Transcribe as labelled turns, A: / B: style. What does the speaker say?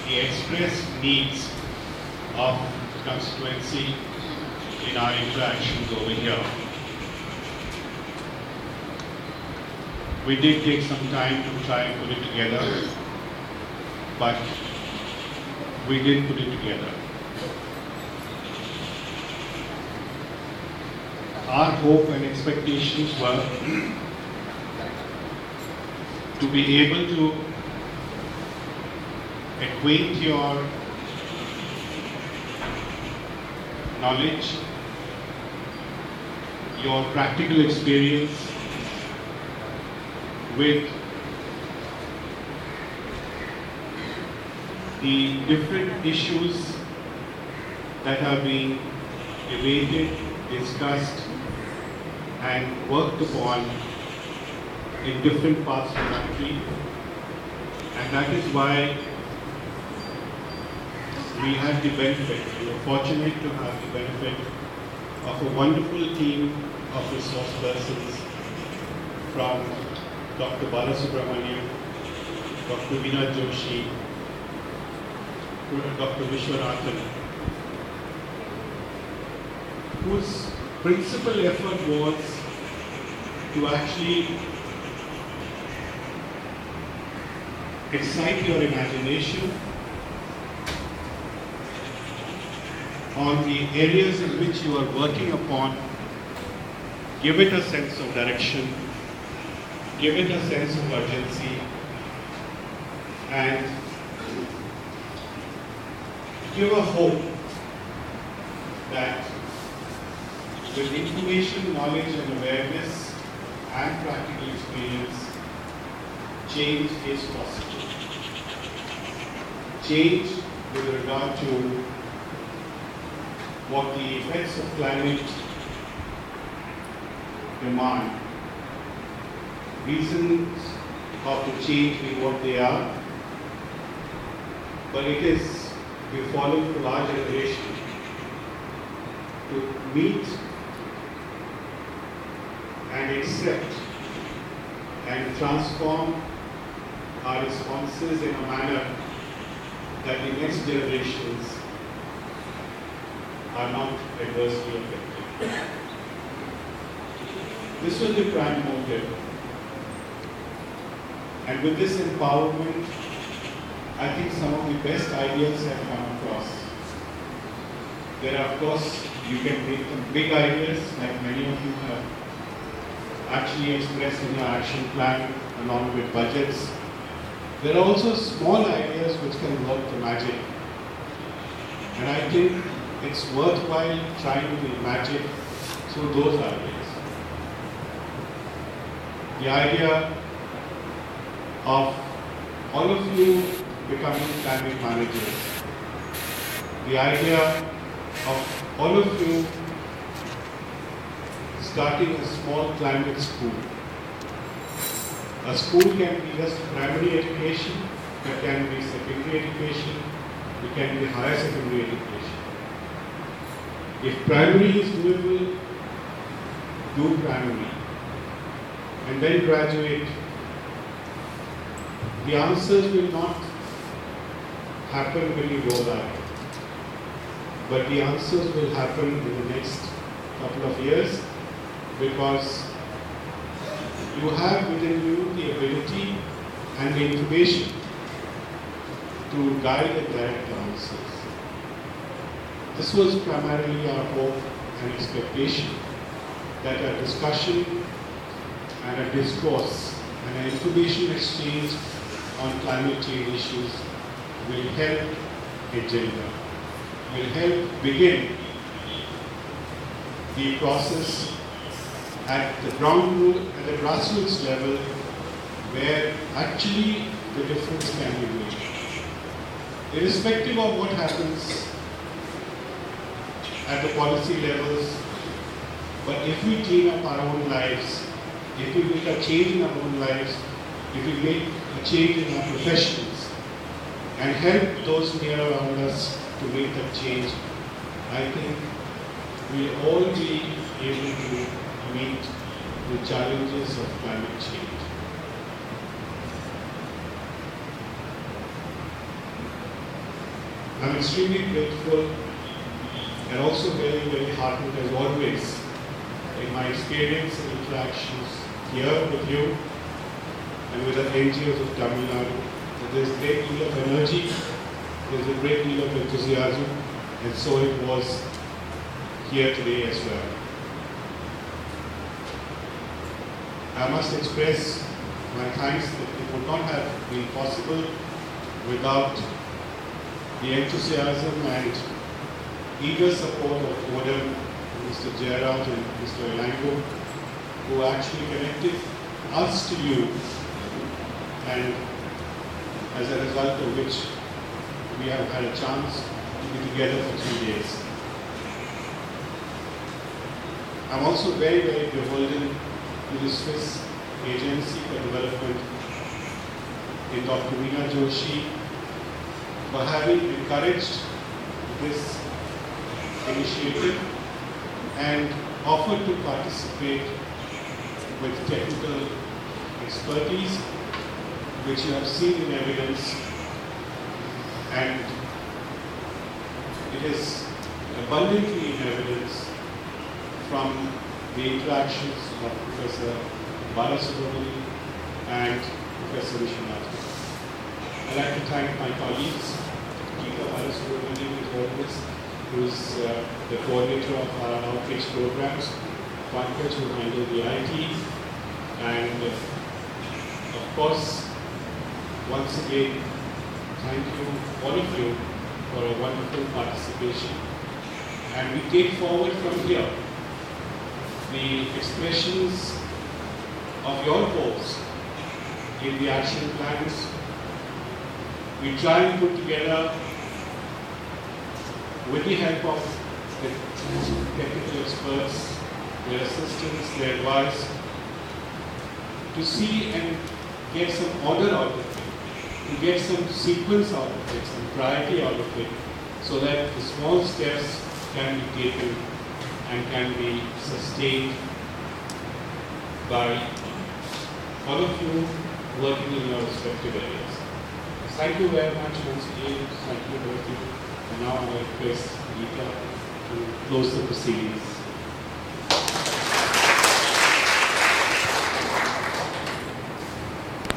A: the expressed needs of the constituency in our interactions over here. We did take some time to try and put it together, but we did put it together. Our hope and expectations were to be able to acquaint your knowledge, your practical experience with the different issues that are being debated, discussed, and worked upon in different parts of the country. And that is why we had the benefit, we were fortunate to have the benefit of a wonderful team of resource persons from Dr. Balasubramanian, Dr. Veena Joshi, Dr. Vishwanathan, whose principal effort was to actually excite your imagination on the areas in which you are working upon, give it a sense of direction, give it a sense of urgency, and give a hope that with information, knowledge and awareness and practical experience, change is possible. Change with regard to what the effects of climate demand, reasons of the change being what they are, but it is we follow for our generation to meet and accept and transform our responses in a manner that the next generations are not adversely affected. This was the prime motive. And with this empowerment, I think some of the best ideas have come across. There are, of course, you can make some big ideas, like many of you have actually expressed in your action plan along with budgets. There are also small ideas which can work the magic. And I think it's worthwhile trying to imagine through those ideas. The idea of all of you becoming climate managers. The idea of all of you starting a small climate school. A school can be just primary education, it can be secondary education, it can be higher secondary education. If primary is doable, do primary and then graduate. The answers will not happen when you roll out, but the answers will happen in the next couple of years, because you have within you the ability and the information to guide and direct the answers. This was primarily our hope and expectation, that a discussion and a discourse and an information exchange on climate change issues will help agenda, will help begin the process at the ground root, at the grassroots level, where actually the difference can be made. Irrespective of what happens at the policy levels, but if we clean up our own lives, if we make a change in our own lives, if we make a change in our professions, and help those near around us to make that change, I think we'll all be able to meet the challenges of climate change. I'm extremely grateful and also very, very heartened as always in my experience and interactions here with you and with the NGOs of Tamilnadu. There's a great deal of energy, there's a great deal of enthusiasm, and so it was here today as well. I must express my thanks that it would not have been possible without the enthusiasm and eager support of ODM, Mr. Jairaj and Mr. Elango, who actually connected us to you, and as a result of which we have had a chance to be together for 3 days. I'm also very, very beholden to the Swiss Agency for Development in Dr. Veena Joshi for having encouraged this initiative and offered to participate with technical expertise, which you have seen in evidence, and it is abundantly in evidence from the interactions of Professor Balasubramanian and Professor Vishwanath. I'd like to thank my colleagues, Geeta Balasubramanian as always, who is the coordinator of our outreach programs, Pankaj, who handled the IT, and of course, once again, thank you, all of you, for a wonderful participation. And we take forward from here the expressions of your goals in the action plans. We try and put together, with the help of the technical experts, their assistance, their advice, to see and get some order out of it, to get some sequence out of it, some priority out of it, so that the small steps can be taken and can be sustained by all of you working in your respective areas. Thank you very much once again. Thank you both of you. And now I request Geeta to close the proceedings.